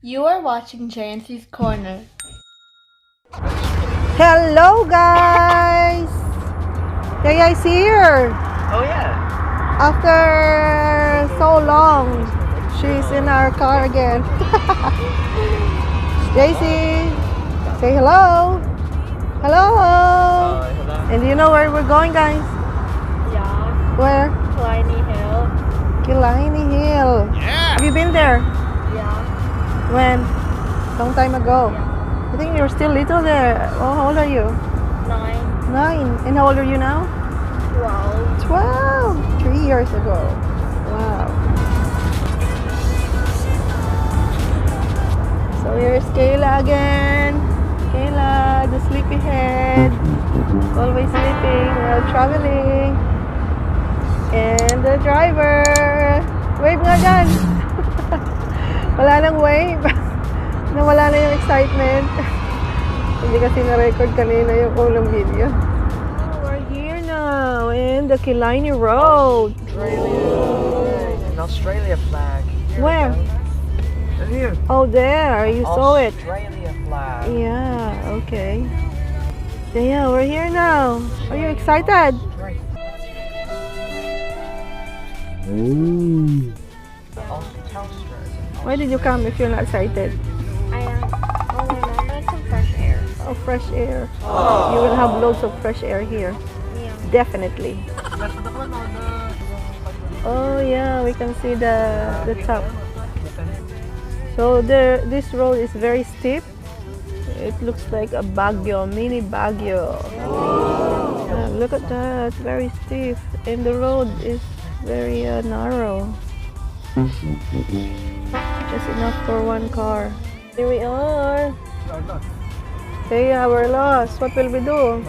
You are watching JnC's Corner. Hello guys! KI's here! Oh yeah. After so long, she's in our car again. JC, say hello! Hello! Hello. And do you know where we're going, guys? Yeah, Where? KILLINEY Hill. KILLINEY Hill. Yeah. Have you been there? Yeah. When? Long time ago. Yeah. I think you're still little there. Oh, how old are you? 9, 9. And how old are you now? 12. 12. 3 years ago. Wow. So here's Kayla again. Kayla, the sleepyhead. Always sleeping while traveling. And the driver. Wave nga dyan. Wala nang wave. Nawala na yung excitement. Hindi kasi na-record kanina yung unang video. Oh, we're here now in the KILLINEY Road. An Australia flag. Here Where? Here. Oh, there. You saw it. Australia flag. Yeah, okay. Yeah, we're here now. Are you excited? Why did you come if you're not excited? I am. Oh, my mom wants some fresh air. Oh, fresh air. You will have loads of fresh air here. Yeah. Definitely. Oh yeah, we can see the top. So there, this road is very steep. It looks like a Baguio, mini Baguio. Yeah, look at that, very steep. And the road is very narrow. Just enough for one car. Here we are. Hey, we're lost. What will we do?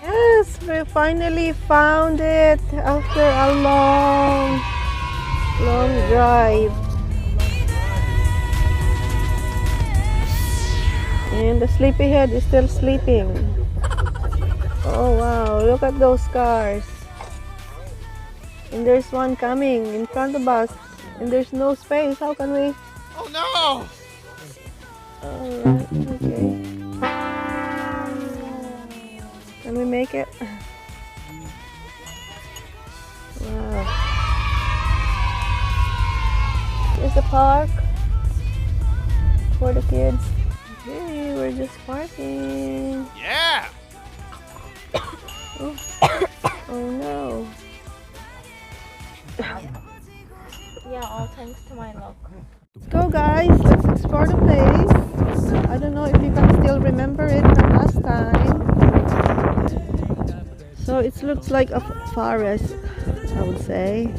Yes, we finally found it after a long drive. And the sleepyhead is still sleeping. Oh wow, look at those cars. And there's one coming in front of us. And there's no space. How can we? Oh no! Alright, okay. Can we make it? Wow. Here's the park for the kids. Okay, we're just parking. Yeah! Oh, oh no. Yeah, all thanks to my luck. Let's go guys, let's explore the place. I don't know if you can still remember it from last time. So it looks like a forest, I would say.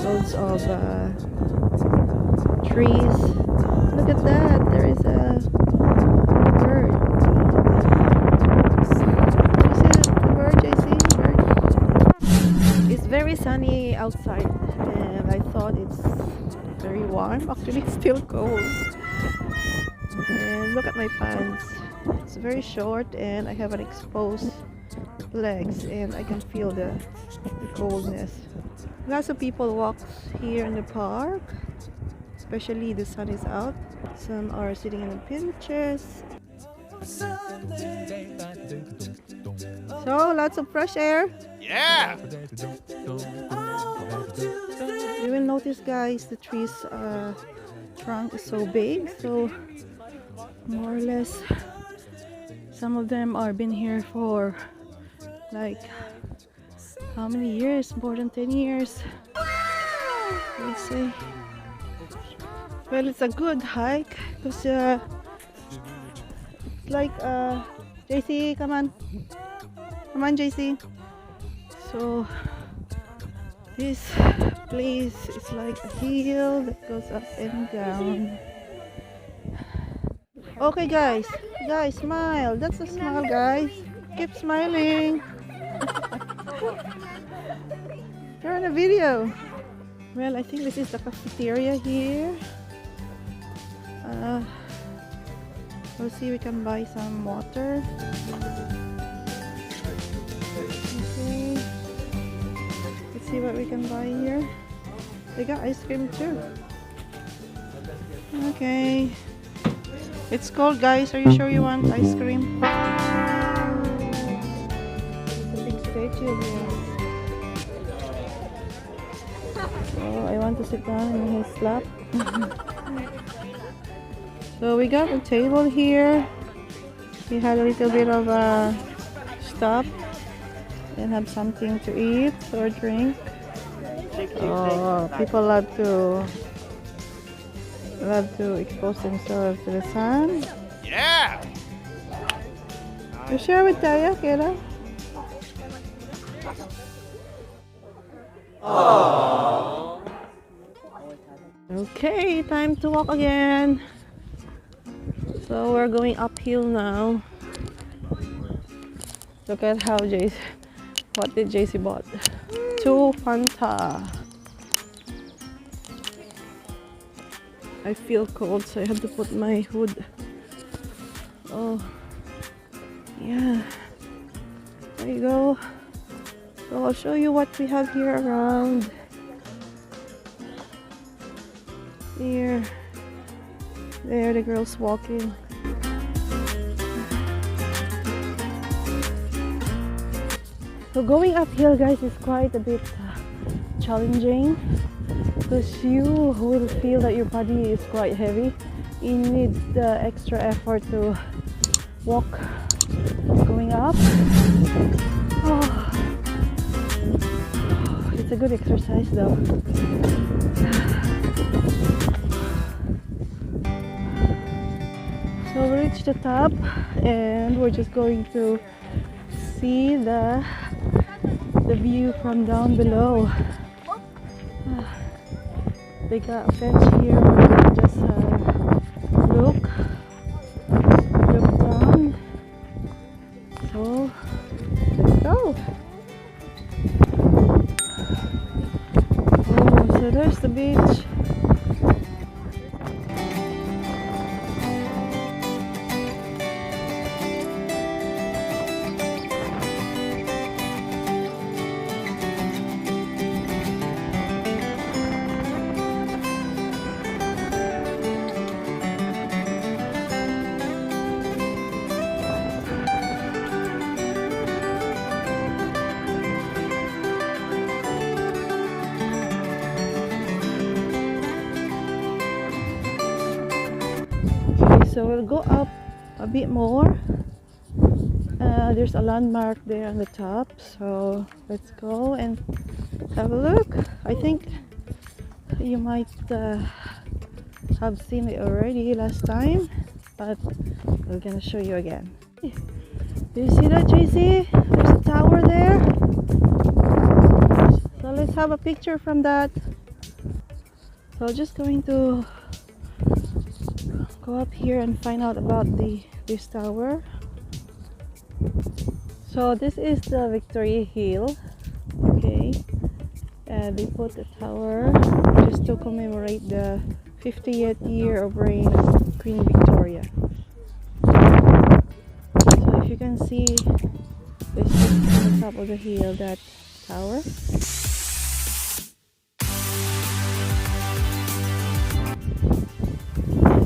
Loads of trees. Look at that, there is a bird. You see the bird, JC? Bird? It's very sunny outside and I thought it's very warm. Actually, it's still cold. And look at my pants. It's very short and I have an exposed legs and I can feel the coldness. Lots of people walk here in the park, especially the sun is out. Some are sitting in the benches. So lots of fresh air. Yeah! You will notice guys, the trees trunk is so big, so more or less some of them are been here for like how many years? More than 10 years. Let's see. Well, it's a good hike because it's like JC, come on JC. So this place is like a hill that goes up and down. Okay guys, smile. That's a smile guys. Keep smiling. You're on a video. Well, I think this is the cafeteria here. We'll see, we can buy some water. Okay. Let's see what we can buy here. They got ice cream too. Okay. It's cold, guys. Are you sure you want ice cream? It's a big statue here. So I want to sit down in his lap. So we got a table here. We had a little bit of stop and have something to eat or drink. Oh, people love to expose themselves to the sun. Yeah! You share with Taya, Kayla? Okay, time to walk again. So we're going uphill now. Look at how what did JC bought? 2 Fanta. I feel cold, so I have to put my hood. Oh, yeah. There you go. So I'll show you what we have here around. Here. There, the girls walking. So going uphill, guys, is quite a bit challenging because you will feel that your body is quite heavy. You need the extra effort to walk going up. Oh, it's a good exercise though. So we reached the top and we're just going to see the view from down below. They got a bench here where you can just look down. So let's go. Oh, so there's the beach. So we'll go up a bit more. There's a landmark there on the top, so let's go and have a look. I think you might have seen it already last time, but we're gonna show you again. Do you see that, JC? There's a tower there. So let's have a picture from that. So just going to go up here and find out about this tower. So this is the Victoria Hill. Okay, they put the tower just to commemorate the 50th year of reign of Queen Victoria. So if you can see, this is on the top of the hill, that tower.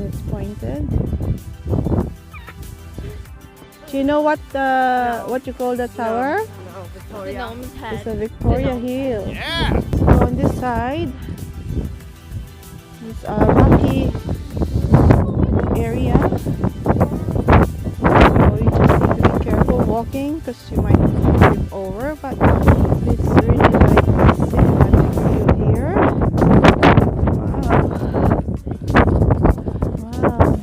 It's pointed. Do you know what you call the tower? No, The gnome's head. It's a Victoria Hill. Yeah! So on this side, it's a rocky area. So you just need to be careful walking because you might trip over. But it's really like a cinematic view here. Wow. Wow.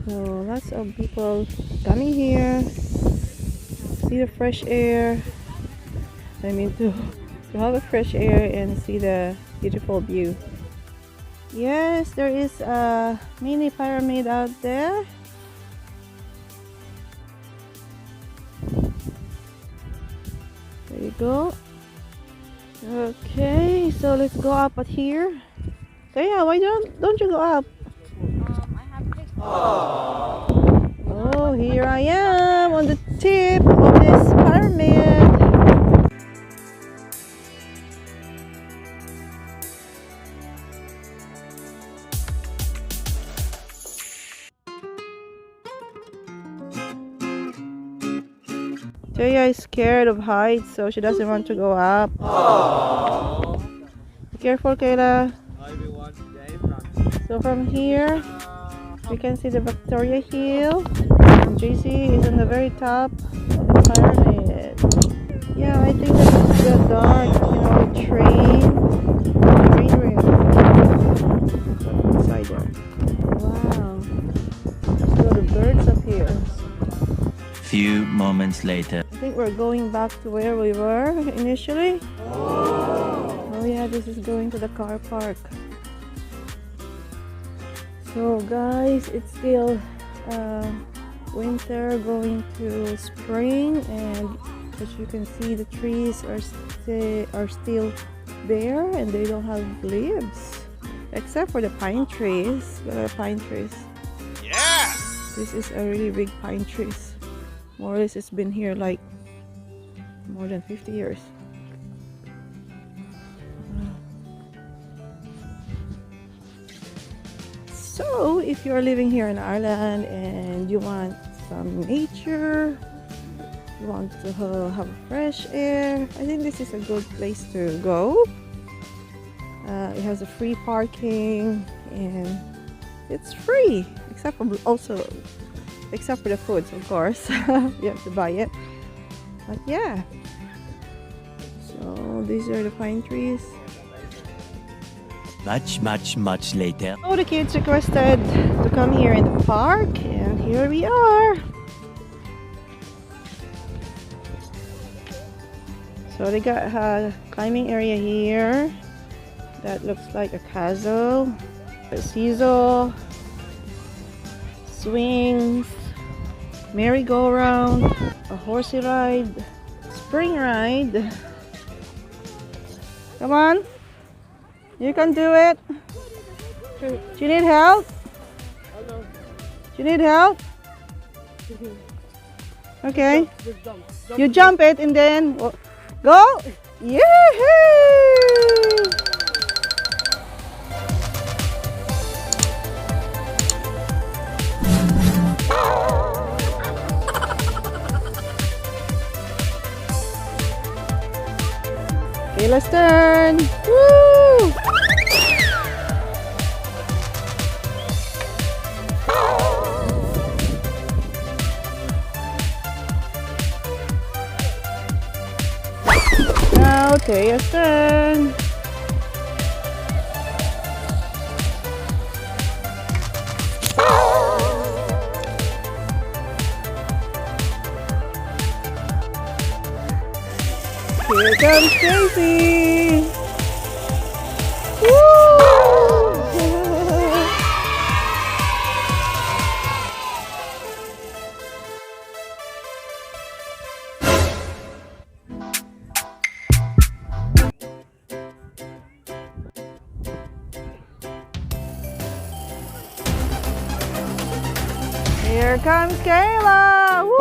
So lots of people coming here, see the fresh air. I mean to have a fresh air and see the beautiful view. Yes, there is a mini pyramid out there. go. Okay, so let's go up at here. So yeah, why don't you go up? I have to. Oh, here I am on the tip of this pyramid. Jaya is scared of heights, so she doesn't want to go up. Be careful, Kayla. So from here, we can see the Victoria Hill. And JC is on the very top of the pyramid. Yeah, I think that's the dark, train rail inside there. Wow, there's a lot of birds up here. Few moments later. I think we're going back to where we were initially. Oh yeah, this is going to the car park. So guys, it's still winter going to spring, and as you can see, the trees are still there and they don't have leaves except for the pine trees. Look at the pine trees. Yeah! This is a really big pine trees. More or less, it's been here like more than 50 years. So if you're living here in Ireland and you want some nature, you want to have fresh air, I think this is a good place to go. It has a free parking and it's free, except for the foods, of course. You have to buy it. But yeah, so these are the pine trees. Much later. So the kids requested to come here in the park, and here we are. So they got a climbing area here that looks like a castle, a seesaw, swings, merry-go-round, a horsey ride, spring ride. Come on, you can do it. Do you need help? Do you need help? Okay. You jump it and then go. Yee-hoo! Kayla's turn. Woo! Now Taya's turn. Here comes Tracy. Woo! Here comes Kayla. Woo!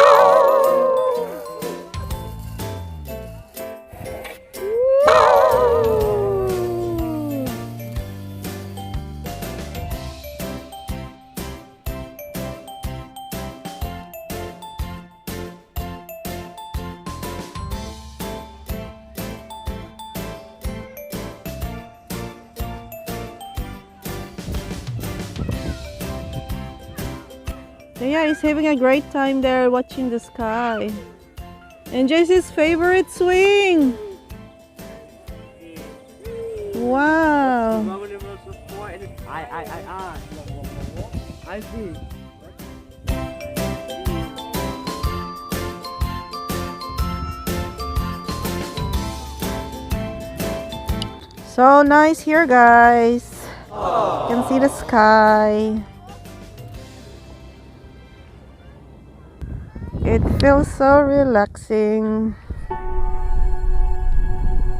Yeah, he's having a great time there watching the sky. And Jesse's favorite swing. Wow. I see. So nice here, guys. You can see the sky. It feels so relaxing.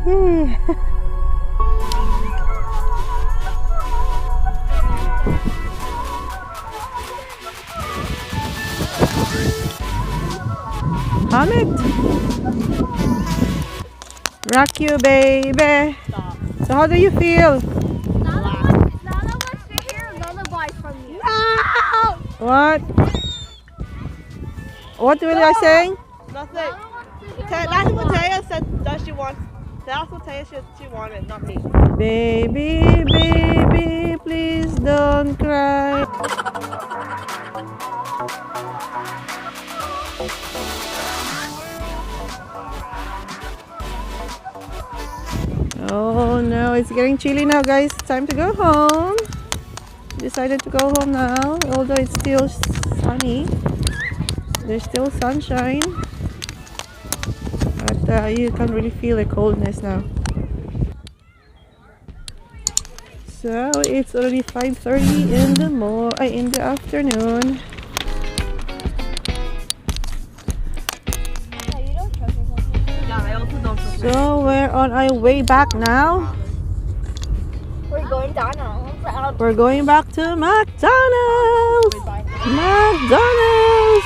Hamid, rock you, baby. So how do you feel? Nana wants to hear lullabies from you. What? What will I sing? Nothing. Nana wants to hear That's what lullabies. Taya said that she wants. That's what Taya said she wanted, not me. Baby, baby, please don't cry. Oh no, it's getting chilly now, guys. Time to go home. Decided to go home now, although it's still sunny. There's still sunshine, but you can't really feel the coldness now. So it's already 5:30 in the afternoon. Yeah, you don't trust yourself. Yeah, I also don't trust her. So we're on our way back now. We're going down now. We're going back to McDonald's. McDonald's.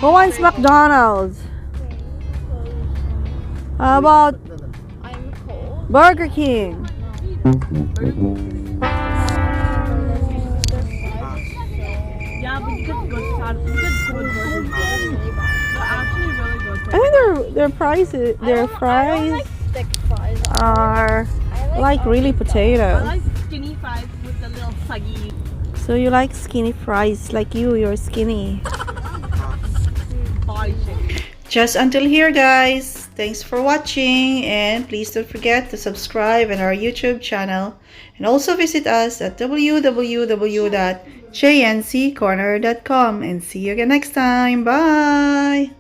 Who wants McDonald's? How about I'm cold. Burger King? Yeah, but you could go to Burger King. They're actually really good. I think their prices, their fries Thick fries. are like really I potato. like skinny fries with the little saggy So you like skinny fries, like you're skinny. body shape. Just until here, guys. Thanks for watching, and please don't forget to subscribe on our YouTube channel, and also visit us at www.jnccorner.com, and see you again next time. Bye.